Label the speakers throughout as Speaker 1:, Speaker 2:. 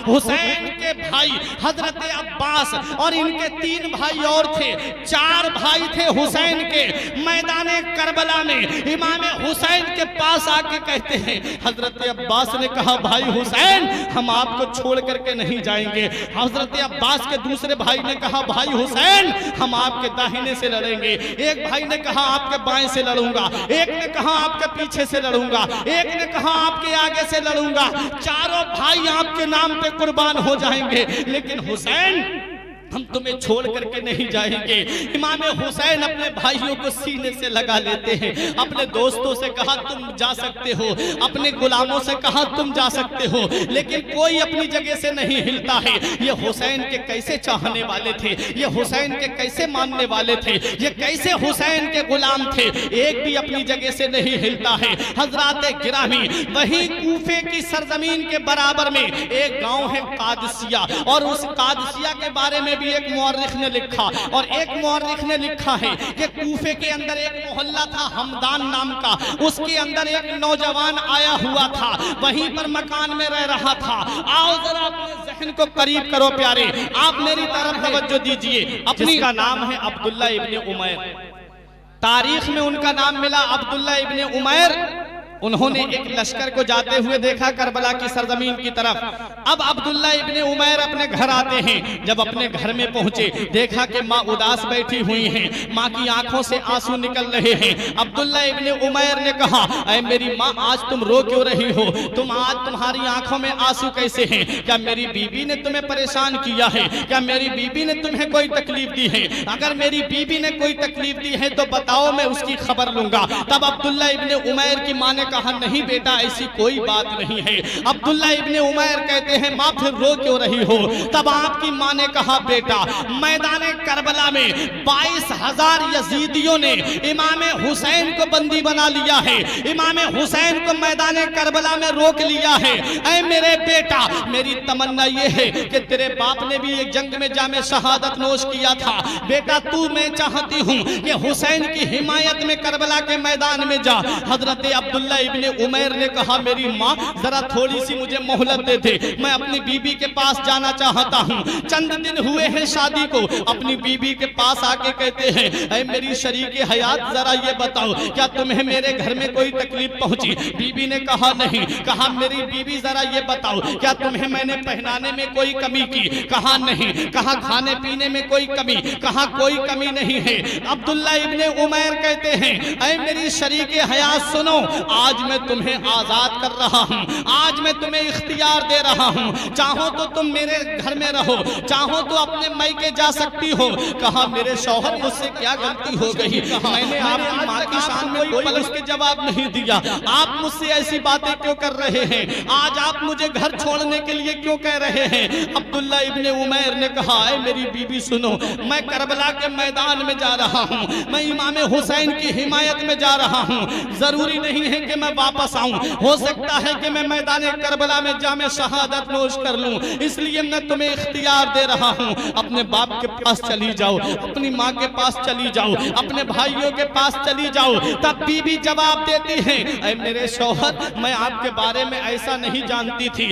Speaker 1: हुसैन के भाई हजरत अब्बास और इनके 3 भाई और थे, 4 भाई थे हुसैन के। मैदान करबला में इमाम हुसैन के पास आके कहते हैं, हजरत अब्बास ने कहा भाई हुसैन हम आपको छोड़ करके नहीं जाएंगे। हजरत अब्बास के दूसरे भाई ने कहा भाई हुसैन हम आपके दाहिने से लड़ेंगे। एक भाई ने कहा आपके बाएं से लड़ूंगा, एक ने कहा आपके पीछे से लड़ूंगा, एक ने कहा आपके आगे से लड़ूंगा। चारों भाई आपके नाम पे कुर्बान हो जाएंगे, लेकिन हुसैन हम तुम्हें छोड़ करके नहीं जाएंगे। इमाम हुसैन अपने भाइयों को सीने से लगा लेते हैं। अपने दोस्तों से कहा तुम जा सकते हो, अपने गुलामों से कहा तुम जा सकते हो, लेकिन कोई अपनी जगह से नहीं हिलता है। ये हुसैन के कैसे चाहने वाले थे, ये हुसैन के कैसे मानने वाले थे, ये कैसे हुसैन के गुलाम थे, एक भी अपनी जगह से नहीं हिलता है। हजरात गिरामी, वही कूफे की सरजमीन के बराबर में एक गांव है कादसिया, और उस कादसिया के बारे में एक मुअर्रिख ने लिखा, और एक मुअर्रिख ने लिखा है कि कूफे के अंदर एक मोहल्ला था हमदान नाम का, उसके अंदर एक नौजवान आया हुआ था, वहीं पर मकान में रह रहा था। आओ जरा अपने जहन को करीब करो प्यारे, आप मेरी तरफ तवज्जो दीजिए। अपनी का नाम है अब्दुल्ला इब्ने उमैर। तारीख में उनका नाम मिला अब्दुल्ला इब्ने उमैर। उन्होंने एक लश्कर को जाते हुए देखा करबला की सरजमीन की तरफ। अब अब्दुल्ला इब्ने उमैर अपने घर आते हैं। जब अपने घर में पहुंचे देखा कि माँ उदास बैठी हुई हैं, माँ की आंखों से आंसू निकल रहे हैं। अब्दुल्ला इब्ने उमैर ने कहा ऐ मेरी माँ आज तुम रो क्यों रही हो, तुम आज तुम्हारी आंखों में आंसू कैसे हैं? क्या मेरी बीबी ने तुम्हें परेशान किया है? क्या मेरी बीबी ने तुम्हें कोई तकलीफ दी है? अगर मेरी बीबी ने कोई तकलीफ दी है तो बताओ, मैं उसकी खबर लूंगा। तब अब्दुल्ला इब्ने उमैर की माँ ने कहा नहीं बेटा ऐसी कोई बात नहीं है। अब्दुल्ला इब्ने उमैर कहते हैं माँ फिर रो क्यों रही हो? तब आपकी माँ ने कहा बेटा मैदान करबला में 22,000 यजीदियों ने इमाम हुसैन को बंदी बना लिया है, इमाम हुसैन को मैदान करबला में रोक लिया है। ऐ मेरे बेटा मेरी तमन्ना ये है कि तेरे बाप ने भी एक जंग में जामे शहादत नोश किया था, बेटा तू मैं चाहती हूँ कि हुसैन की हिमायत में करबला के मैदान में जा। हजरत अब्दुल्ला इब्ने उमैर ने कहा मेरी माँ जरा थोड़ी सी मुझे मोहलत दे दे, मैं अपनी बीबी के पास जाना चाहता हूँ। चंद दिन हुए हैं शादी को, अपनी बीबी के पास आके कहते हैं ऐ मेरी शरीके हयात जरा ये बताओ क्या तुम्हें मेरे घर में कोई तकलीफ पहुंची? बीबी ने कहा नहीं। कहा मेरी बीबी जरा ये बताओ क्या तुम्हें मैंने पहनाने में कोई कमी की? कहा नहीं। कहा खाने पीने में कोई कमी? कहा कोई कमी नहीं है। अब्दुल्ला इब्ने उमैर कहते हैं ऐ मेरी शरीके हयात सुनो, आज मैं तुम्हें आजाद कर रहा हूँ, आज मैं तुम्हें इख्तियार दे रहा हूँ, चाहो तो तुम मेरे घर में रहो, चाहो तो अपने मैके जा सकती हो। कहा मेरे शौहर मुझसे क्या गलती हो गई? मैंने आपकी माँ की शान में कोई पल उसके जवाब नहीं दिया, आप मुझसे ऐसी बातें क्यों कर रहे हैं? आज आप मुझे घर छोड़ने के लिए क्यों कह रहे हैं? अब्दुल्ला इब्ने उमैर ने कहा ऐ मेरी बीबी सुनो, मैं करबला के मैदान में जा रहा हूँ, मैं इमाम हुसैन की हिमायत में जा रहा हूँ, जरूरी नहीं है कि मैं वापस आऊं, हो सकता है कि मैं मैदान करबला में जामे शहादत नोश कर लूं, इसलिए मैं तुम्हें इख्तियार दे रहा हूं। अपने बाप के पास चली जाओ, अपनी माँ के पास चली जाओ, अपने भाइयों के पास चली जाओ। तब बीबी जवाब देती है ऐ मेरे शौहर मैं आपके बारे में ऐसा नहीं जानती थी,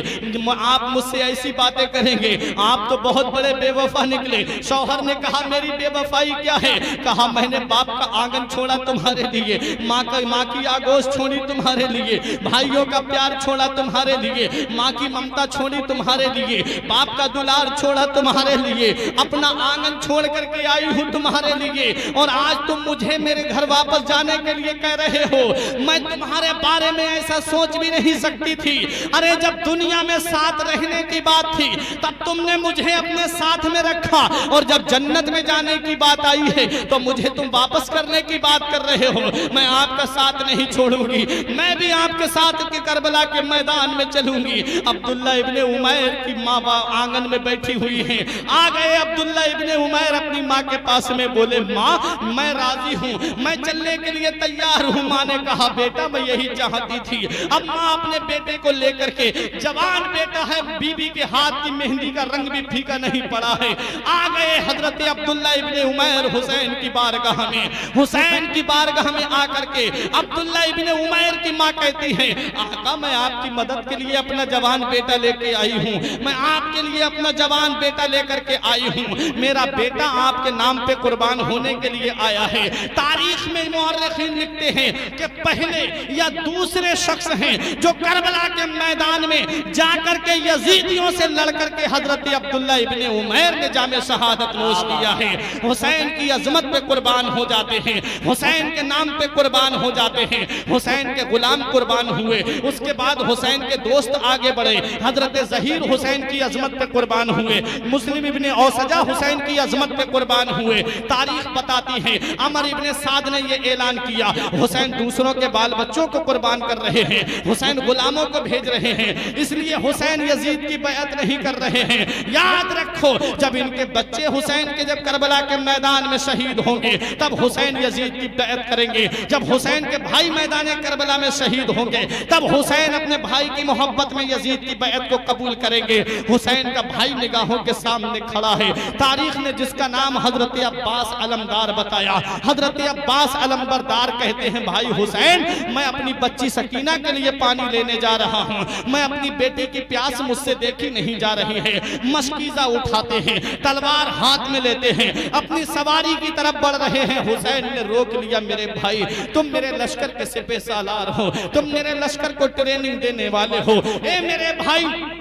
Speaker 1: आप मुझसे ऐसी बातें करेंगे, आप तो बहुत बड़े बेवफा निकले। शौहर ने कहा मेरी बेवफाई क्या है? कहा मैंने बाप का आंगन छोड़ा तुम्हारे लिए, माँ की आगोश छोड़ी तुम्हारे लिए, भाइयों का प्यार छोड़ा तुम्हारे लिए, माँ की ममता छोड़ी तुम्हारे लिए, बाप का दुलार छोड़ा तुम्हारे लिए, अपना आंगन छोड़ करके आई हूँ तुम्हारे लिए, और आज तुम मुझे मेरे घर वापस जाने के लिए कह रहे हो। मैं तुम्हारे बारे में ऐसा सोच भी नहीं सकती थी। अरे जब दुनिया में साथ रहने की बात थी तब तुमने मुझे अपने साथ में रखा, और जब जन्नत में जाने की बात आई है तो मुझे तुम वापस करने की बात कर रहे हो। मैं आपका साथ नहीं छोड़ूंगी, मैं भी आपके साथ के करबला के मैदान में चलूंगी। अब्दुल्ला इब्ने उमैर की माँ आंगन में बैठी हुई हैं। आ गए अब्दुल्ला इब्ने उमैर अपनी माँ के पास में, बोले माँ मैं राजी हूँ, मैं चलने के लिए तैयार हूँ। माँ ने कहा बेटा मैं यही चाहती थी। अब माँ अपने बेटे को लेकर के, जवान बेटा है, बीबी के हाथ की मेहंदी का रंग भी फीका नहीं पड़ा है, आ गए हजरत अब्दुल्ला इब्ने उमैर हुसैन की बारगाह में। हुसैन की बारगाह में आकर के अब्दुल्ला इब्ने उमैर उमैर की माँ कहती है, आका मैं आपकी मदद के लिए अपना जवान बेटा लेके आई हूँ, मैं आपके लिए अपना जवान बेटा लेकर के आई हूँ, मेरा बेटा आपके नाम पे कुर्बान होने के लिए आया है। तारीख में मुअर्रिखीन लिखते हैं कि पहले या दूसरे शख्स हैं जो करबला के मैदान में जाकर के यजीदियों से लड़कर के हजरत अब्दुल्ला इब्ने उमैर ने जामे शहादत नोश किया है। हुसैन की अजमत पे कुर्बान हो जाते हैं, हुसैन के नाम पे कुर्बान हो जाते हैं, हुसैन के गुलाम कुर्बान हुए। उसके बाद हुसैन के दोस्त आगे बढ़े, हजरत ज़हीर हुसैन की अजमत पे कुर्बान हुए, मुस्लिम इब्ने औसजा हुसैन की अजमत पे कुर्बान हुए। तारीख बताती है अमर इब्ने साद ने ये ऐलान किया, हुसैन दूसरों के बाल बच्चों को कुर्बान कर रहे हैं, हुसैन गुलामों को भेज रहे हैं, इसलिए हुसैन यजीद की बैअत नहीं कर रहे हैं। याद रखो जब इनके बच्चे हुसैन के जब करबला के मैदान में शहीद होंगे तब हुसैन यजीद की बैअत करेंगे। जब हुसैन के भाई मैदान करबला में शहीद होंगे तब हुसैन अपने भाई की मोहब्बत में यजीद की बैअत को कबूल करेंगे। हुसैन का भाई निगाहों के सामने खड़ा है। तारीख ने जिसका नाम हजरत अब्बास अलमदार बताया, हजरत अब्बास अलमबरदार कहते हैं, भाई हुसैन मैं अपनी बच्ची सकीना के लिए पानी लेने जा रहा हूँ, मैं अपनी बेटी की प्यास मुझसे देखी नहीं जा रही है। मशकीज़ा उठाते हैं, तलवार हाथ में लेते हैं, अपनी सवारी की तरफ बढ़ रहे हैं। हुसैन ने रोक लिया, मेरे भाई तुम मेरे लश्कर के सिपह सालार हो, तुम मेरे लश्कर को ट्रेनिंग देने वाले हो, ए मेरे भाई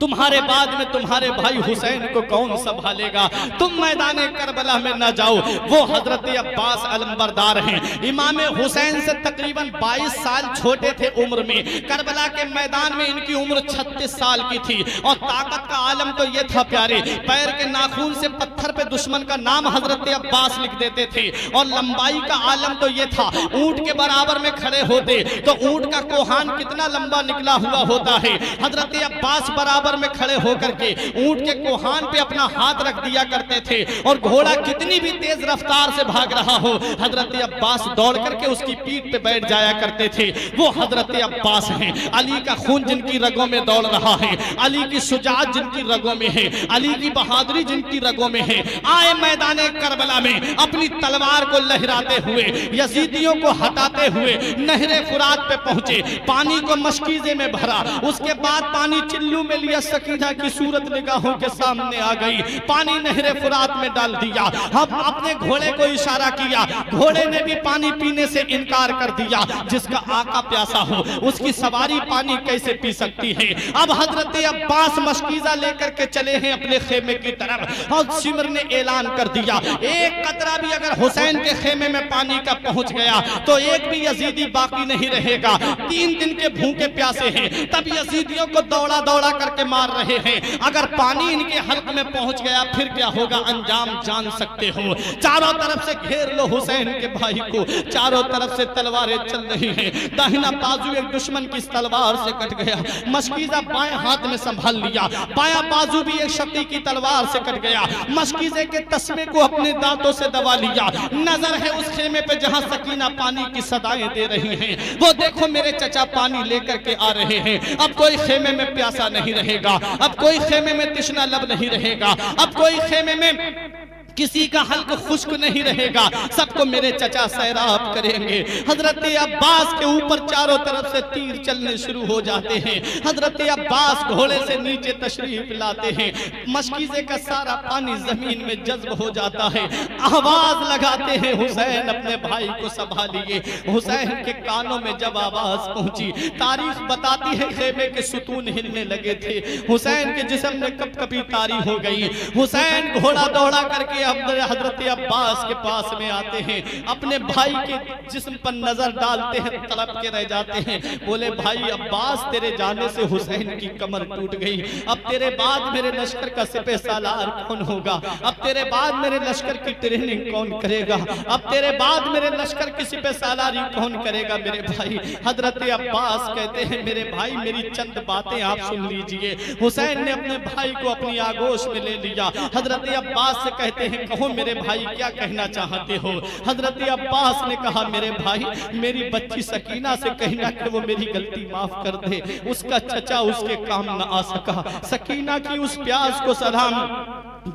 Speaker 1: तुम्हारे बाद में तुम्हारे भाई हुसैन को कौन संभालेगा, तुम मैदान करबला में न जाओ। वो हजरत अब्बास अलमबरदार हैं, इमाम हुसैन से तकरीबन 22 साल छोटे थे उम्र में। करबला के मैदान में इनकी उम्र 36 साल की थी और ताकत का आलम तो ये था प्यारे, पैर के नाखून से पत्थर पे दुश्मन का नाम हजरत अब्बास लिख देते थे। और लंबाई का आलम तो ये था, ऊंट के बराबर में खड़े होते तो ऊंट का कोहान कितना लंबा निकला हुआ होता है। हजरत अब्बास बराबर में खड़े होकर के ऊंट के कोहान पे अपना हाथ रख दिया करते थे और घोड़ा कितनी भी तेज रफ्तार से भाग रहा हो हजरत अब्बास दौड़ करके उसकी पीठ पे बैठ जाया करते थे। वो हजरत अब्बास हैं, अली का खून जिनकी रगों में दौड़ रहा है, अली की शुजाअत जिनकी रगों में है, अली की बहादुरी जिनकी रगों में है, आए मैदान करबला में अपनी तलवार को लहराते हुए यजीदियों को हटाते हुए नहरे फुरात पे पहुंचे, पानी को मशकीजे में भरा, उसके बाद पानी चिल्लू में लिया, सकीना की सूरत निगाहों के सामने आ गई, पानी नहरे फुरात में डाल दिया। हम अपने घोड़े को इशारा किया, घोड़े ने भी पानी पीने से इनकार कर दिया। जिसका आका प्यासा हो उसकी सवारी पानी कैसे पी सकती है। अब हजरत अब्बास मशकीजा लेकर के चले हैं अपने खेमे की तरफ और सिमर ने ऐलान कर दिया, एक कतरा भी अगर हुसैन के खेमे में पानी का पहुंच गया तो एक भी यजीदी बाकी नहीं रहेगा। 3 दिन के भूखे प्यासे हैं, तब यजीदियों को दौड़ा दौड़ा करके मार रहे हैं। अगर पानी इनके हल्क में पहुंच गया फिर क्या होगा, अंजाम जान सकते हो। चारों तरफ से घेर लो हुसैन के भाई को, चारों तरफ से तलवारें चल रही हैं। दाहिना बाजू एक दुश्मन की तलवार से कट गया, मशकीजा बाएं हाथ में संभाल लिया, बायां बाजू भी एक शक्ति की तलवार से कट गया, मशकीजे के तस्मे को अपने दांतों से दबा लिया। नजर है उस खेमे पे जहां सकीना पानी की सदाएं दे रही हैं, वो देखो मेरे चचा पानी लेकर के आ रहे हैं। अब कोई खेमे में प्यासा नहीं रहेगा, अब कोई खेमे में तिश्ना लब नहीं रहेगा, अब कोई खेमे में किसी का हल्क खुश्क नहीं रहेगा, सबको मेरे चचा सैराब करेंगे। हजरत अब्बास के ऊपर चारों तरफ से तीर चलने शुरू हो जाते हैं। हजरत अब्बास घोड़े से नीचे तशरीफ लाते हैं, मशकीजे का सारा पानी जमीन में जज्ब हो जाता है। आवाज लगाते हैं, हुसैन अपने भाई को संभालिए। हुसैन के कानों में जब आवाज पहुंची, तारीख बताती है खेमे के सुतून हिलने लगे थे, हुसैन के जिस्म में कपकपी तारी हो गई। हुसैन घोड़ा दौड़ा करके हजरत अब्बास के पास में आते हैं, अपने भाई के जिस्म पर नजर डालते हैं, तड़प के रह जाते हैं। बोले भाई अब्बास तेरे जाने से हुसैन की कमर टूट गई, अब तेरे बाद मेरे लश्कर का सिपह सालार कौन होगा, अब तेरे बाद मेरे लश्कर की ट्रेनिंग कौन करेगा, अब तेरे बाद मेरे लश्कर की सिपह सालारी कौन करेगा मेरे भाई। हजरत अब्बास कहते हैं मेरे भाई मेरी चंद बातें आप सुन लीजिए। हुसैन ने अपने भाई को अपनी आगोश में ले लिया। हजरत अब्बास से कहते हैं, कहो मेरे भाई क्या कहना चाहते हो। हजरत अब्बास ने कहा मेरे भाई मेरी बच्ची सकीना से कहना कि वो मेरी गलती माफ कर दे, उसका चचा उसके काम न आ सका। सकीना की उस प्यास को सलाम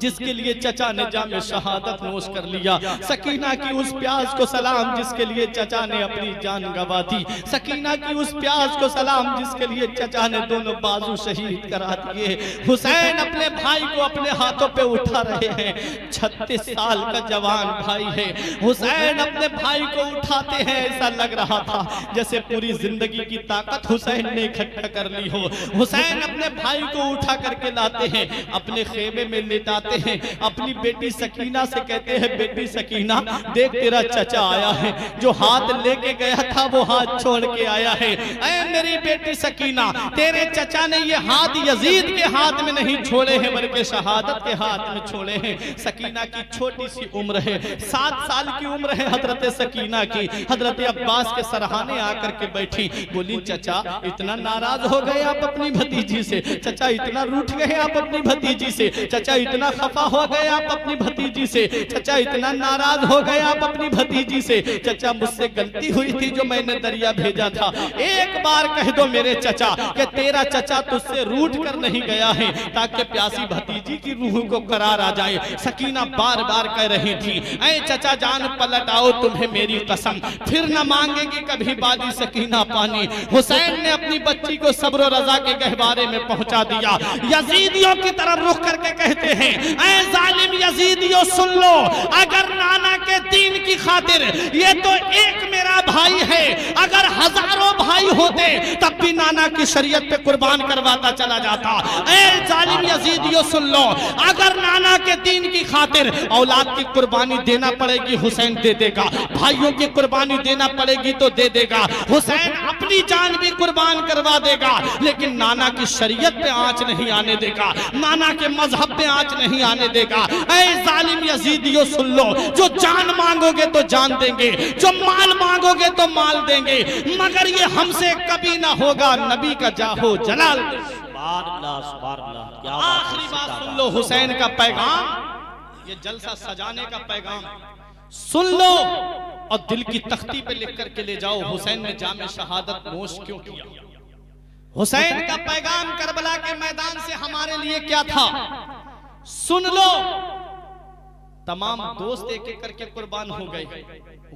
Speaker 1: जिसके लिए चचा ने जामे शहादत नोश कर लिया। सकीना की उस प्यास को सलाम जिसके लिए चचा ने अपनी जान गंवा दी। सकीना की उस प्यास को सलाम जिसके लिए चचा ने दोनों बाजू शहीद करा दिए। हुसैन अपने भाई को अपने हाथों पे उठा रहे हैं। 36 साल का जवान भाई है। हुसैन अपने भाई को उठाते हैं, ऐसा लग रहा था जैसे पूरी जिंदगी की ताकत हुसैन ने इकट्ठा कर ली हो। हुसैन अपने भाई को उठा करके लाते हैं, अपने खेमे में लेटाते हैं, अपनी बेटी सकीना से कहते हैं बेटी सकीना देख तेरा चचा आया है, जो हाथ लेके गया था वो हाथ छोड़ के आया है। ऐ मेरी बेटी सकीना तेरे चचा ने ये हाथ यजीद के हाथ में नहीं छोड़े हैं बल्कि शहादत के हाथ में छोड़े हैं। सकीना की छोटी सी उम्र है, 7 साल की उम्र है हजरत सकीना की। हजरत अब्बास के सरहाने आकर के बैठी, बोली चचा इतना नाराज हो गए आप अपनी भतीजी से, चचा इतना रूठ गए आप अपनी भतीजी से, चचा इतना खफा हो गए आप अपनी भतीजी से, चचा इतना नाराज हो गए आप अपनी भतीजी से। चचा मुझसे गलती हुई थी जो मैंने दरिया भेजा था, एक बार कह दो मेरे चचा कि तेरा चचा तुझसे रूठ कर नहीं गया है, ताकि प्यासी भतीजी की रूह को करार आ जाए। सकीना बार बार कह रही थी ऐ चचा जान पलट आओ, तुम्हें मेरी कसम फिर न मांगेगी कभी बाली सकीना पानी। हुसैन ने अपनी बच्ची को सब्र रजा के गहवारे में पहुंचा दिया। यजीदियों की तरफ रुख करके कहते हैं ऐ जालिम यजीदियों सुन लो, अगर नाना के दीन की खातिर, ये तो एक मेरा भाई है, अगर हजारों भाई होते तब भी नाना की शरीयत पे कुर्बान करवाता चला जाता। ऐ जालिम यजीदियों सुन लो, अगर नाना के दीन की खातिर औलाद की कुर्बानी देना पड़ेगी हुसैन दे देगा, भाइयों की कुर्बानी देना पड़ेगी तो दे देगा, हुसैन अपनी जान भी कुर्बान करवा देगा, लेकिन नाना की शरीयत पे आंच नहीं आने देगा, नाना के मजहब पे आंच नहीं आने देगा। ऐ जालिम यजीदियों सुन लो, जो जान मांगोगे तो जान देंगे, जो माल मांगोगे तो माल देंगे, मगर ये हमसे कभी ना होगा नबी का जाहो जलाल। आखिरी बात सुन लो, हुसैन का पैगाम, ये जलसा सजाने का पैगाम सुन लो और दिल की तख्ती पे लिख करके ले जाओ। हुसैन ने जामे शहादत नोश क्यों किया? हुसैन का पैगाम करबला के मैदान से हमारे लिए क्या था? सुन लो। तमाम दोस्त एक एक करके कुर्बान हो गए,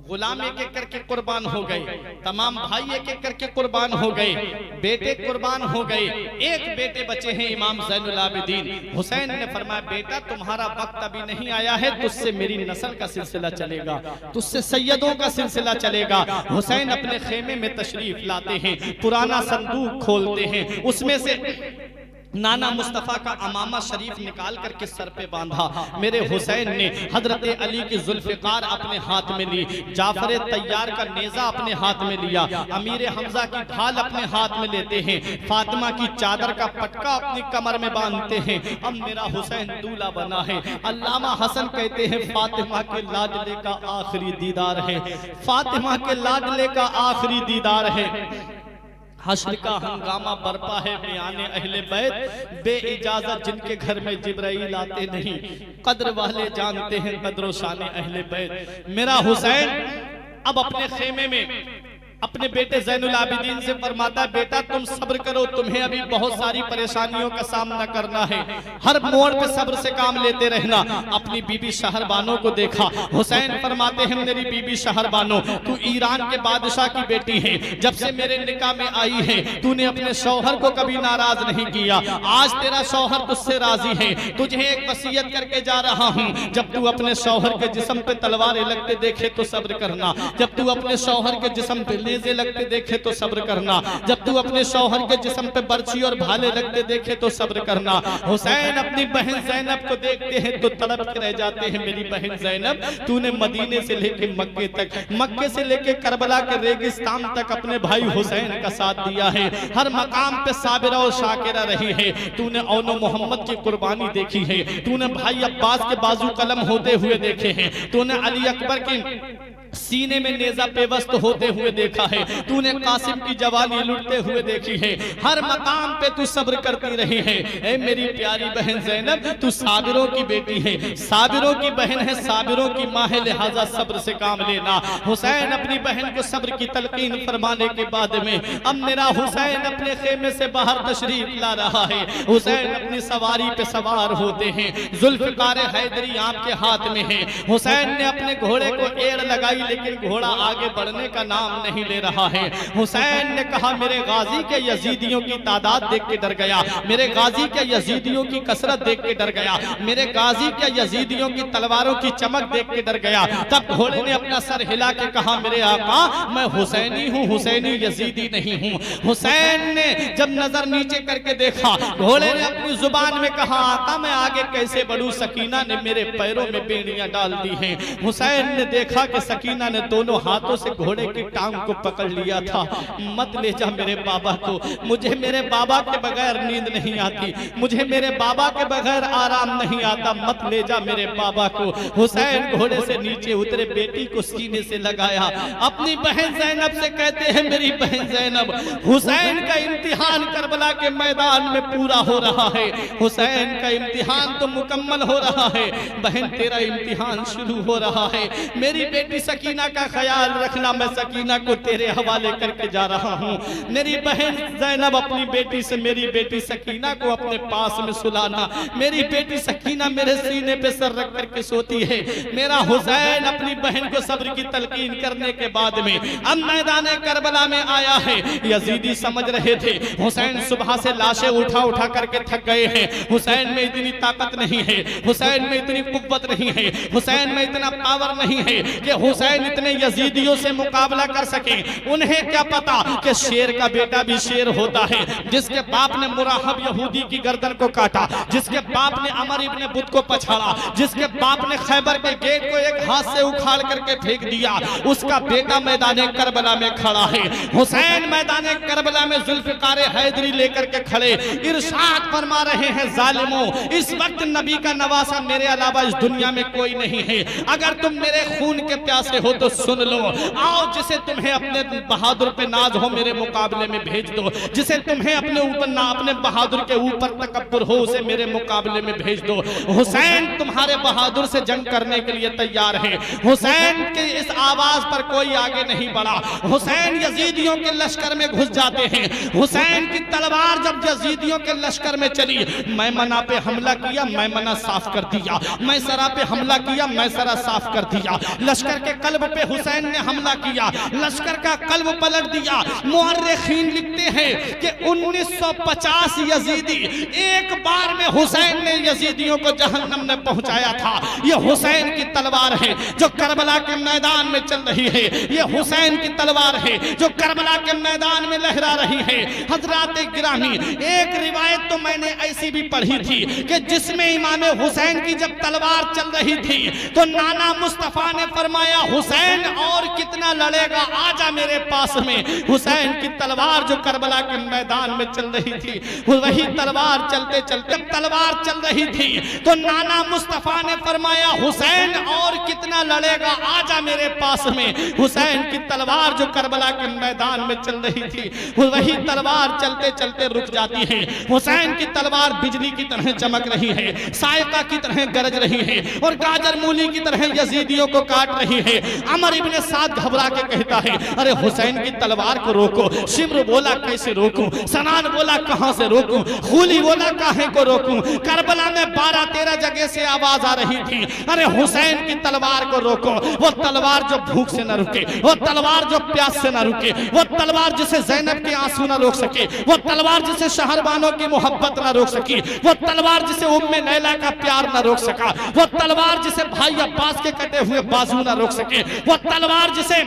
Speaker 1: गुलाम एक एक करके कुर्बान हो गए, तमाम भाई एक एक करके कुर्बान हो गए, बेटे कुर्बान हो गए, एक बेटे बचे हैं इमाम ज़ैनुल आबिदीन। हुसैन ने फरमाया बेटा तुम्हारा वक्त अभी नहीं आया है, तुझसे मेरी नस्ल का सिलसिला चलेगा, तुझसे सैयदों का सिलसिला चलेगा। हुसैन अपने खेमे में तशरीफ लाते हैं, पुराना संदूक खोलते हैं, उसमें से नाना मुस्तफ़ा का अमामा शरीफ निकाल करके सर पे बांधा। मेरे हुसैन ने हजरत अली की जुल्फ़िकार अपने हाथ में ली, जाफर तैयार का नेजा अपने हाथ में लिया, अमीर हमजा की ढाल अपने हाथ में लेते हैं, फातिमा की चादर का पटका अपनी कमर में बांधते हैं। अब मेरा हुसैन दूल्हा बना है। अल्लामा हसन कहते हैं फातिमा के लाडले का आखिरी दीदार है, फातिमा के लाडले का आखिरी दीदार है। हश्र का हंगामा बरपा है बयाने अहले बैत, बे इजाजत जिनके घर में जिब्राइल आते नहीं, कद्र वाले जानते हैं कद्र शान अहले बैत। मेरा हुसैन अब अपने खेमे में अपने बेटे ज़ैनुल आबिदीन से फरमाता है बेटा तुम सब्र करो, तुम्हें अभी बहुत सारी परेशानियों का सामना करना है, हर मोड़ पे सब्र से काम लेते रहना। अपनी बीबी शहरबानो को देखा, हुसैन फरमाते हैं मेरी बीबी शहरबानो तू ईरान के बादशाह की बेटी है, जब से मेरे निकाह में आई है तूने अपने शौहर को कभी नाराज नहीं किया, आज तेरा शौहर तुझसे राजी है, तुझे एक वसीयत करके जा रहा हूँ, जब तू अपने शौहर के जिस्म पे तलवारें लगते देखे तो सब्र करना, जब तू अपने शौहर के जिस्म पे नेज़े लगते देखे तो सब्र करना, जब तू अपने शौहर के जिस्म पे बर्छी और भाले लगते देखे तो सब्र करना। हुसैन अपनी बहन ज़ैनब को देखते हैं तो तड़प के रह जाते हैं, मेरी बहन ज़ैनब तूने मदीने से लेके मक्के तक, मक्के से लेके करबला के रेगिस्तान तक अपने भाई हुसैन का साथ दिया है, हर मकाम पे साबिरा और शाकिरा रही है, तूने औनो मोहम्मद की कुर्बानी देखी है, तूने भाई अब्बास के बाजू कलम होते हुए देखे हैं, तूने अली अकबर की सीने में नेजा पेवस्त होते हुए देखा है, तूने कासिम की जवानी लुटते हुए देखी है, हर मकाम पे तू सब्र करती रही है। ए मेरी प्यारी बहन ज़ैनब, तू साबिरों की बेटी है, साबिरों की बहन है, साबिरों की माँ है, लिहाजा सब्र से काम लेना। हुसैन अपनी बहन को सब्र की तलकीन फरमाने के बाद में अब मेरा हुसैन अपने खेमे से बाहर तशरीफ ला रहा है। हुसैन अपनी सवारी पे सवार होते हैं, जुल्फ़िकार हैदरी आपके हाथ में है। हुसैन ने अपने घोड़े को एड़ लगाई, लेकिन घोड़ा आगे बढ़ने का नाम नहीं ले रहा है। हुसैन ने कहा मेरे गाजी के यजीदियों की तादाद देख के डर गया, मेरे गाजी के यजीदियों की कसरत देख के डर गया, मेरे गाजी के यजीदियों की तलवारों की चमक देख के डर गया। तब घोड़े ने अपना सर हिला के कहा मेरे आका मैं हुसैनी हूँ, हुसैनी यजीदी नहीं हूँ। हुसैन ने जब नजर नीचे करके देखा, घोड़े ने अपनी जुबान में कहा आका मैं आगे कैसे बढ़ूं, सकीना ने मेरे पैरों में बेड़ियां डाल दी हैं। हुसैन ने देखा कि सकीना ने दोनों हाथों से घोड़े की टांग को पकड़ लिया था। मत ले जा मेरे बाबा को, मुझे मेरे बाबा के बगैर नींद नहीं आती, मुझे मेरे बाबा के बगैर आराम नहीं आता, मत ले जा मेरे बाबा को। हुसैन घोड़े से नीचे उतरे, बेटी को सीने से लगाया, अपनी बहन ज़ैनब से कहते हैं मेरी बहन ज़ैनब, हुसैन का इम्तिहान करबला के मैदान में पूरा हो रहा है, हुसैन का इम्तिहान तो मुकम्मल हो रहा है, बहन तेरा इम्तिहान शुरू हो रहा है। मेरी बेटी सकीना का ख्याल रखना, मैं सकीना को तेरे हवाले करके जा रहा हूँ। मेरी बहन ज़ैनब अपनी बेटी से मेरी बेटी सकीना को अपने पास में सुलाना, मेरी बेटी सकीना मेरे सीने पे सर रख करके सोती है। मेरा हुसैन अपनी बहन को सब्र की तलकीन करने के बाद में अब मैदान करबला में आया है। यजीदी समझ रहे थे हुसैन सुबह से लाशें उठा उठा करके थक गए हैं, हुसैन में इतनी ताकत नहीं है, हुसैन में इतनी कुव्वत नहीं है, हुसैन में इतना पावर नहीं है कि हुसैन इतने यजीदियों से मुकाबला कर सके। उन्हें क्या पता कि शेर का बेटा भी शेर होता है, जिसके बाप ने मुराहब यहूदी की गर्दन को काटा, जिसके बाप ने अमर इब्ने बुत को पछाड़ा, जिसके बाप ने खैबर के गेट को एक हाथ से उखाड़ करके फेंक दिया, उसका बेटा मैदान करबला में खड़ा है। हुसैन मैदान करबला में जुल्फ़िकार हैदरी लेकर के खड़े इरशाद फरमा रहे हैं जालिमों, इस वक्त नबी का नवासा मेरे अलावा इस दुनिया में कोई नहीं है, अगर तुम मेरे खून के प्यासे हो तो सुन लो, आओ जिसे तुम्हें अपने बहादुर पे नाज हो मेरे मुकाबले में भेज दो, जिसे तुम्हें अपने ऊपर ना अपने बहादुर के ऊपर तकब्बुर हो उसे मेरे मुकाबले में भेज दो। हुसैन तुम्हारे बहादुर से जंग करने के लिए तैयार है। हुसैन के इस आवाज पर कोई आगे नहीं बढ़ा। हुसैन यजीदियों के लश्कर में घुस जाते हैं। हुसैन की तलवार जब यजीदियों के लश्कर में चली, मैमना पे हमला किया, मैमना साफ कर दिया, मैसरा पे हमला किया, मैसरा साफ कर दिया, लश्कर के कल्ब पे हुसैन ने हमला किया, लश्कर का कल्ब पलट दिया। मुअर्रिखीन लिखते हैं कि 1950 यजीदी एक बार में हुसैन ने यजीदियों को जहन्नम में पहुंचाया था। यह हुसैन की तलवार है जो करबला के मैदान में चल रही है, यह हुसैन की तलवार है जो करबला के मैदान में लहरा रही है। हजरात गिरामी, एक रिवायत तो मैंने ऐसी भी पढ़ी थी कि जिसमें इमाम हुसैन की जब तलवार चल रही थी तो नाना मुस्तफा ने फरमाया हुसैन और कितना लड़ेगा, आजा मेरे पास में। हुसैन की तलवार जो करबला के मैदान में चल रही थी, वही तलवार चलते चलते तलवार चल रही थी तो नाना मुस्तफा ने फरमाया हुसैन और कितना लड़ेगा, आजा मेरे पास में। हुसैन की तलवार जो करबला के मैदान में चल रही थी, वही तलवार चलते चलते रुक जाती है। हुसैन की तलवार बिजली की तरह चमक रही है, सायका की तरह गरज रही है और गाजर मूली की तरह यजीदियों को काट रही है। अमर इब्ने साद घबरा के कहता है अरे हुसैन की तलवार को रोको। शिम्र बोला कैसे रोकूं, सनान बोला कहां से रोकूं, खूली बोला काहे को रोकूं। करबला में 12-13 जगह से आवाज आ रही थी अरे हुसैन की तलवार को रोको। वो तलवार जो भूख से न रुके, वो तलवार जो प्यास से न रुके, वो तलवार जिसे ज़ैनब के आंसू न रोक सके, वो तलवार जिसे शहरबानों की मोहब्बत न रोक सकी, वो तलवार जिसे उम्मे लैला का प्यार न रोक सका, वो तलवार जिसे भाई अब्बास के कटे हुए बाजू न रोक सके, वो तलवार जिसे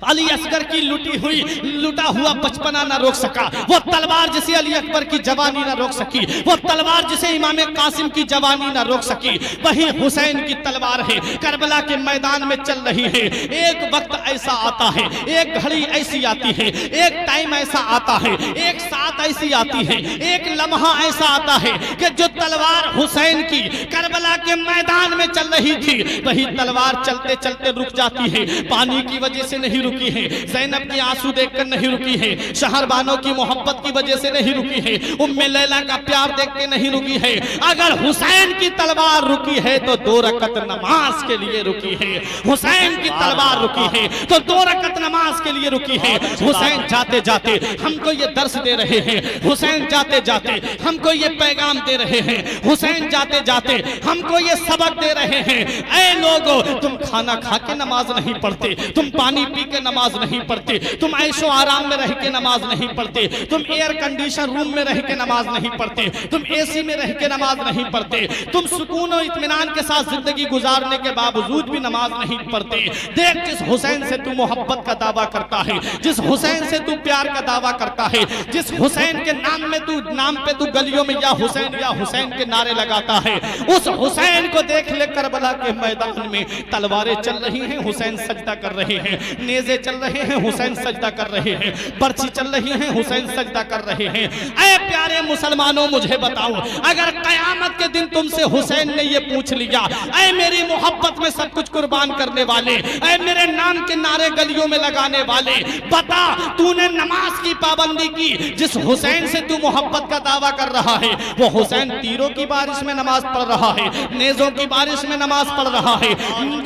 Speaker 1: अली असगर की लुटा हुआ बचपना न रोक सका, वो तलवार जिसे अली अकबर की जवानी न रोक सकी, वो तलवार जिसे इमाम कासिम की जवानी न रोक सकी, वही हुसैन की तलवार है करबला के मैदान में चल रही है। एक वक्त ऐसा आता है, एक घड़ी ऐसी आती है, एक टाइम ऐसा आता है, एक साथ ऐसी आती है, एक लम्हा ऐसा आता है कि जो तलवार हुसैन की करबला करबला के मैदान में चल रही थी, वही तलवार चलते चलते रुक जाती है। पानी की वजह से नहीं रुकी है, ज़ैनब की आंसू देखकर नहीं रुकी है, शहरबानों की मोहब्बत की वजह से नहीं रुकी है, उम्मे लैला का प्यार देख के नहीं रुकी है। अगर हुसैन की तलवार रुकी है तो 2 रकत नमाज के लिए रुकी है। हुसैन की तलवार रुकी है तो 2 रकत नमाज के लिए रुकी है। हुसैन जाते जाते हमको ये दर्श दे रहे हैं, हुसैन जाते जाते हमको ये पैगाम दे रहे हैं, हुसैन जाते जाते हमको ये सबक दे रहे हैं। ऐ लोगों, तुम खाना खा के नमाज नहीं पढ़ते, तुम पानी पी के नमाज नहीं पढ़ते, तुम ऐशो आराम में रह के नमाज नहीं पढ़ते, तुम एयर कंडीशन रूम में रह के नमाज नहीं पढ़ते, तुम एसी में रह के नमाज नहीं पढ़ते, तुम सुकून और इत्मीनान के साथ जिंदगी गुजारने के बावजूद भी नमाज नहीं पढ़ते। देख, जिस हुसैन से तू मोहब्बत का दावा करता है, जिस हुसैन से तू प्यार का दावा करता है, जिस हुसैन के नाम पे तू गलियों में या हुसैन के नारे लगाता है, उस हुसैन को देख ले करबला के मैदान में तलवारें चल रही हैं, हुसैन सजदा कर रहे हैं, नेज़े चल रहे हैं, हुसैन सजदा कर रहे हैं, बर्छी चल रही है, हुसैन सजदा कर रहे हैं। ऐ प्यारे मुसलमानों, मुझे बताओ, अगर कयामत के दिन तुमसे हुसैन ने ये पूछ लिया, ऐ मेरी मोहब्बत में सब कुछ कुर्बान करने वाले, ऐ मेरे नाम के नारे गलियों में लगाने वाले, बता तूने नमाज की पाबंदी की, जिस हुसैन से तू मोहब्बत का दावा कर रहा है, वो हुसैन तीरों की बारिश में नमाज पढ़ रहा है, नेज़ों की बारिश में नमाज पढ़ रहा है,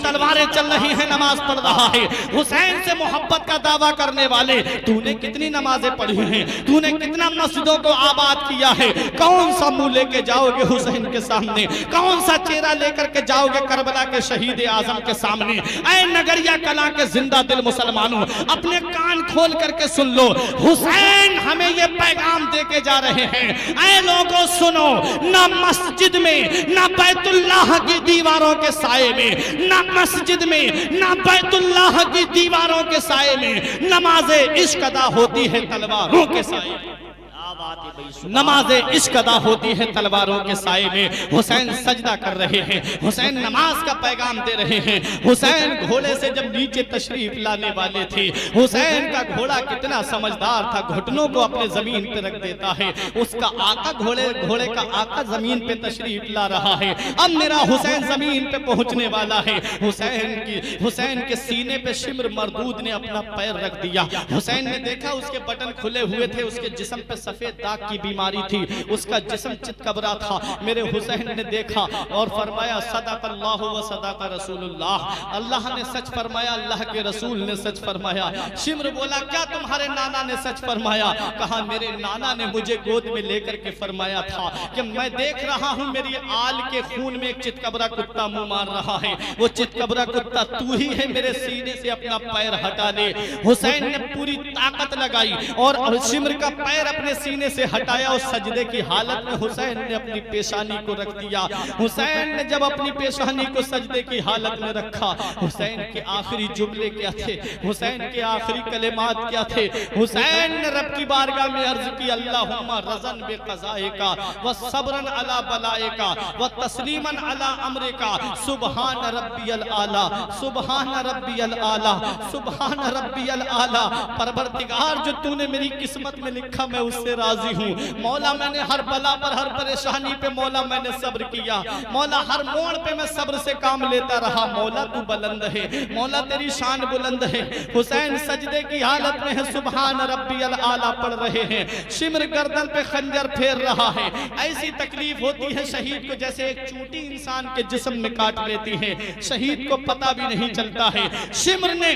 Speaker 1: तलवारें चल रही हैं, नमाज पढ़ रहा है। हुसैन से मोहब्बत का दावा करने वाले, तूने कितनी नमाजें पढ़ी हैं, तूने कितना मस्जिदों को आबाद किया है, कौन सा मुंह लेके जाओगे हुसैन के सामने, कौन सा चेहरा लेकर के जाओगे करबला के शहीद आजम के सामने। ऐ नगरिया कला के जिंदा दिल मुसलमानों, अपने कान खोल करके सुन लो, हुसैन हमें ये पैगाम दे के जा रहे हैं। ऐ लोगों सुनो, ना मस्जिद में, ना बैतुल्लाह की दीवारों के साए में, ना मस्जिद में, ना बैतुल्लाह की दीवारों के साए में नमाज़े इश्क अदा होती है तलवारों के साए में। नमाज़े इश्क अदा होती है तलवारों के साए में। हुसैन सजदा कर रहे हैं, हुसैन नमाज का पैगाम दे रहे हैं। हुसैन घोड़े से जब नीचे तशरीफ लाने वाले थे, हुसैन का घोड़ा कितना समझदार था, घुटनों को अपने जमीन पे रख देता है। उसका आका घोड़े का आका जमीन पे तशरीफ ला रहा है। अब मेरा हुसैन जमीन पे पहुंचने वाला है। हुसैन के सीने पे शिम्र मरदूद ने अपना पैर रख दिया। हुसैन ने देखा उसके बटन खुले हुए थे, उसके जिस्म पे सफेद दाग की बीमारी थी, उसका जिस्म चितकबरा था। मेरे हुसैन ने देखा और फरमाया सदक़ल्लाहु व सदक़ रसूलुल्लाह, अल्लाह ने सच फरमाया, अल्लाह के रसूल ने सच फरमाया। शिम्र बोला, क्या तुम्हारे नाना ने सच फरमाया? कहा, मेरे नाना ने मुझे गोद में लेकर के फरमाया था कि मैं देख रहा हूं मेरी आल के खून में एक चितकबरा कुत्ता मुंह मार रहा है, वो चितकबरा कुत्ता तू ही है, मेरे सीने से अपना पैर हटा ले। हुसैन ने पूरी ताकत लगाई और शिम्र का पैर अपने सीने से हटाया और सजदे की हालत में हुसैन ने अपनी पेशानी को रख दिया। हुसैन ने जब अपनी पेशानी को सजदे की हालत में रखा, हुसैन के आखिरी जुमले क्या थे, हुसैन के आखिरी कलेमात क्या थे? हुसैन ने रब की बारगाह में अर्ज की, अल्लाहुम्मा रज़न बे क़ज़ाइका व सब्रन अला बलाइका व तस्लीमन अला अमरिका, सुबहान रब्बियल आला, सुबहान रब्बियल आला, सुबहान रब्बियल आला। परवरदिगार, जो तूने मेरी किस्मत में लिखा मैं उससे राजी हूँ। मौला, मैंने हर बला पर, हर परेशानी पे मौला मैंने सब्र किया। मौला, हर मोड़ पे मैं सब्र से काम लेता रहा। मौला, तू बुलंद है, मौला तेरी शान बुलंद है। हुसैन सजदे की हालत में है, सुबहान रब्बियल आला पढ़ रहे हैं। शिम्र गर्दन पे खंजर फेर रहा है। ऐसी तकलीफ होती है शहीद को जैसे एक चूंटी इंसान के जिस्म में काट लेती है, शहीद को पता भी नहीं चलता है। शिम्र ने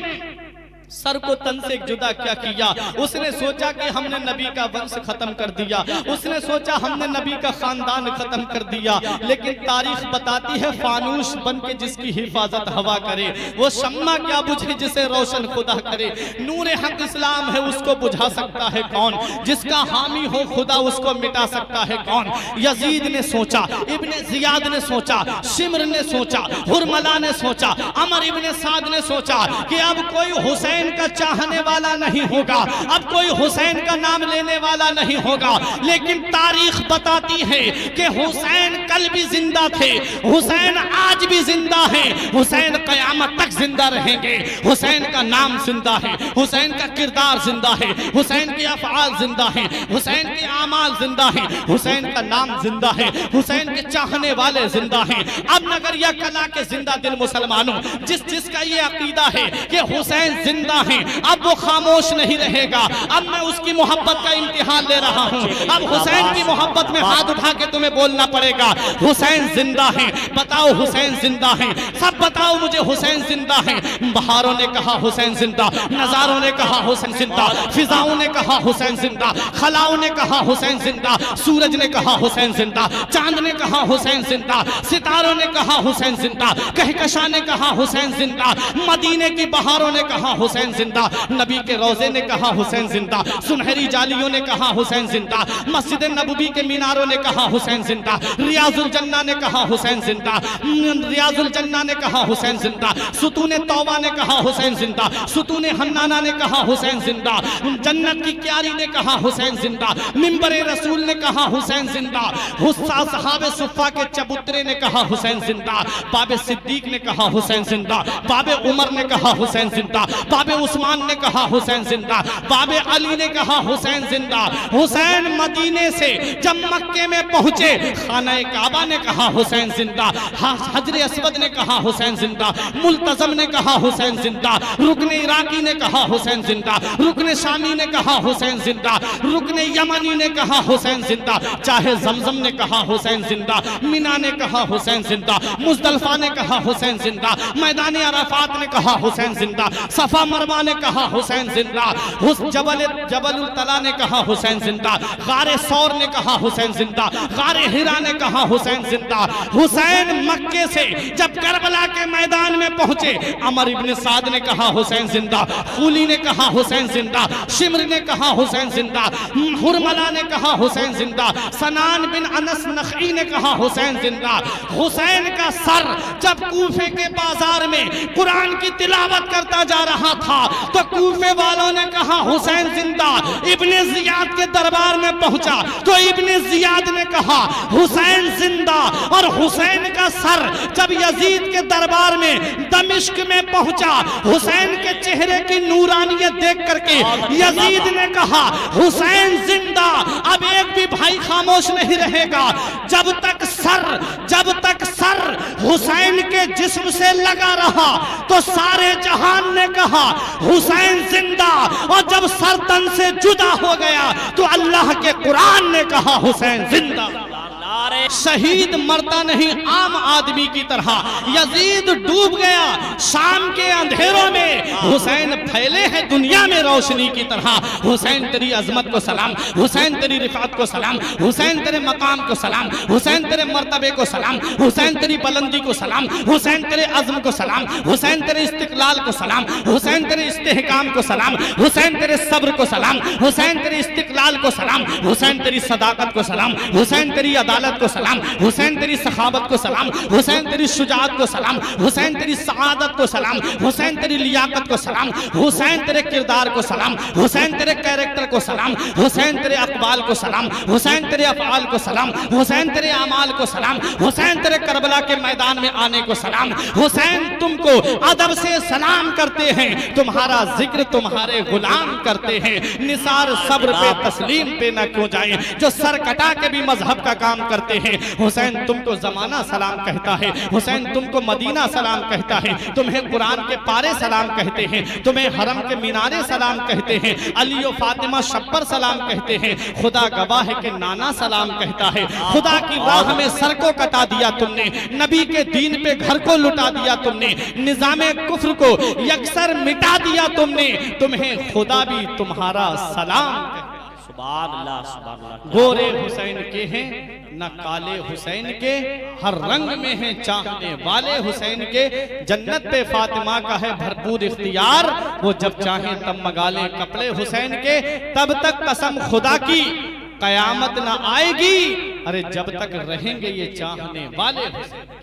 Speaker 1: सर को तन से जुदा क्या किया? उसने सोचा कि हमने नबी का वंश खत्म कर दिया, उसने सोचा हमने नबी का खानदान खत्म कर दिया। लेकिन तारीख बताती है, फानूस बन के जिसकी हिफाजत हवा करे, वो शम्मा क्या बुझे जिसे रोशन खुदा करे। नूर हक इस्लाम है, उसको बुझा सकता है कौन? जिसका हामी हो खुदा, उसको मिटा सकता है कौन? यजीद ने सोचा, इब्ने जियाद ने सोचा, शिम्र ने सोचा, हुरमला ने सोचा, अमर इब्ने साद ने सोचा कि अब कोई हुसैन का चाहने वाला नहीं होगा, अब कोई हुसैन का नाम लेने वाला नहीं होगा। लेकिन तारीख बताती है कि हुसैन कल भी जिंदा थे, हुसैन आज भी जिंदा है, हुसैन कयामत तक जिंदा रहेंगे। हुसैन का नाम जिंदा है, हुसैन का किरदार जिंदा है, हुसैन के अफ़आल जिंदा है, हुसैन के आमाल जिंदा है, हुसैन का नाम जिंदा है, हुसैन के चाहने वाले जिंदा हैं। अब नगरिया कला के जिंदा दिल मुसलमानों, जिसका ये अकीदा है कि हुसैन जिंदा है, अब वो खामोश नहीं रहेगा। अब मैं उसकी मोहब्बत का इम्तिहान ले रहा हूँ। अब हुसैन की मोहब्बत में हाथ उठा के तुम्हें बोलना पड़ेगा, हुसैन जिंदा है। बताओ हुसैन जिंदा है, सब बताओ मुझे हुसैन जिंदा है। बहारों ने कहा हुसैन जिंदा, नजारों ने कहा हुसैन जिंदा, फिजाओं ने कहा हुसैन जिंदा, खलाओं ने कहा हुसैन जिंदा, सूरज ने कहा हुसैन जिंदा, चांद ने कहा हुसैन जिंदा, सितारों ने कहा हुसैन जिंदा, कहकशा ने कहा हुसैन जिंदा, मदीने की बहारों ने कहा हुसैन जिंदा, नबी के रोजे ने कहा हुसैन जिंदा, सुनहरी जालियों ने कहा हुसैन जिंदा, मस्जिद नबवी के मीनारों ने कहा हुसैन जिंदा, रियाजुल जन्ना ने कहा हुसैन जिंदा, रियाजुल जन्ना ने कहा हुसैन जिंदा, सुतूने तौबा ने कहा हुसैन जिंदा, सुतूने हन्नाना ने कहा हुसैन जिंदा, जन्नत की क्यारी ने कहा हुसैन जिंदा, मिंबरे रसूल ने कहा हुसैन जिंदा, हुस्सा सहाबे सुफ़ा के चबूतरे ने कहा हुसैन जिंदा, बाबे सिद्दीक ने कहा हुसैन जिंदा, बाबे उमर ने कहा हुसैन जिंदा, बाबे उस्मान ने कहा हुसैन जिंदा, बाबे अली ने कहा हुसैन जिंदा। हुसैन मदीने से जब मक्के में पहुंचे, खाना काबा ने कहा हुसैन जिंदा, हजर अस्वद ने कहा हुसैन जिंदा, मुल्तजम ने कहा हुसैन जिंदा, रुकने इराकी ने कहा हुसैन जिंदा, रुकने शामी ने कहा हुसैन जिंदा, रुकने यमनी ने कहा हुसैन जिंदा, चाहे जमजम ने कहा हुसैन जिंदा, मीना ने कहा हुसैन जिंदा, मुजदलफा ने कहा हुसैन जिंदा, मैदान अराफात ने कहा हुसैन जिंदा, सफा मरवा ने कहा हुसैन जिंदा, जबल तला ने कहा हुसैन जिंदा, गारे सौर ने कहा हुसैन जिंदा, गारे हिरा ने कहा हुसैन जिंदा। हुसैन मक्के से जब करबला के मैदान में पहुंचे, अमर इब्न साद ने कहा हुसैन जिंदा, खूली ने कहा हुसैन जिंदा, शिमर ने कहा हुसैन जिंदा, हुरमला ने कहा हुसैन जिंदा, सनान बिन अनस नखई ने कहा हुसैन जिंदा। हुसैन का सर जब कूफे के बाजार में कुरान की तिलावत करता जा रहा था तो कूफे वालों ने कहा हुसैन जिंदा। इब्ने जियाद के दरबार में पहुंचा तो इब्ने जियाद ने कहा हुसैन जिंदा। और हुसैन का सर जब यजीद के दरबार में दमिश्क में पहुंचा, हुसैन के चेहरे की नूरानियत देख करके यजीद ने कहा हुसैन जिंदा। अब एक भी भाई खामोश नहीं रहेगा जब तक सर हुसैन के जिस्म से लगा रहा तो सारे जहान ने कहा हुसैन जिंदा। और जब सर तन से जुदा हो गया तो अल्लाह के कुरान ने कहा हुसैन जिंदा। शहीद मरता नहीं आम आदमी की तरह, यजीद डूब गया शाम के अंधेरों में, हुसैन फैले हैं दुनिया में रोशनी की तरह। हुसैन तेरी अजमत को सलाम, हुसैन तेरी रिफात को सलाम, हुसैन तेरे मकाम को सलाम, हुसैन तेरे मर्तबे को सलाम, हुसैन तेरी बुलंदी को सलाम, हुसैन तेरे अज़्म को सलाम, हुसैन तेरे इस्तिक़लाल को सलाम, हुसैन तेरे इस्तेहकाम को सलाम, हुसैन तेरे सब्र को सलाम, हुसैन तेरे इस्तिक़लाल को सलाम, हुसैन तेरी सदाकत को सलाम, हुसैन तेरी अदालत को सलाम, हुसैन तेरी सखावत को सलाम, हुसैन तेरी शुजाअत को सलाम, हुसैन तेरी सआदत को सलाम, हुसैन तेरी लियाकत को सलाम, हुसैन तेरे किरदार को सलाम, हुसैन तेरे कैरेक्टर को सलाम, हुसैन तेरे अक़वाल को सलाम, हुसैन तेरे अफ़आल को सलाम, हुसैन तेरे अमाल को सलाम, हुसैन तेरे करबला के मैदान में आने को सलाम। हुसैन तुमको अदब से सलाम करते हैं, तुम्हारा जिक्र तुम्हारे गुलाम करते हैं। निसार सब्र पे तस्लीम पे ना क्यों जाए, जो सर कटा के भी मजहब का काम करते हैं। हुसैन तुमको जमाना सलाम कहता है, हुसैन तुमको मदीना सलाम कहता है, तुम्हें कुरान के पारे सलाम कहते हैं, तुम्हें हरम के मीनारे सलाम कहते हैं, अली और फातिमा शब्बर सलाम कहते हैं, खुदा गवाह है कि नाना सलाम कहता है। खुदा की राह में सर को कटा दिया तुमने, नबी के दीन पे घर को लुटा दिया तुमने, निजामे कुफ्र को यकसर मिटा दिया तुमने, तुम्हें खुदा भी तुम्हारा सलाम। गोरे हुसैन के हैं न काले हुसैन के, हर रंग में हैं चाहने वाले हुसैन के। जन्नत पे फातिमा का है भरपूर इख्तियार, वो जब चाहे तब मगाले कपड़े हुसैन के। तब तक कसम खुदा की कयामत न आएगी, अरे जब तक रहेंगे ये चाहने वाले हुसैन।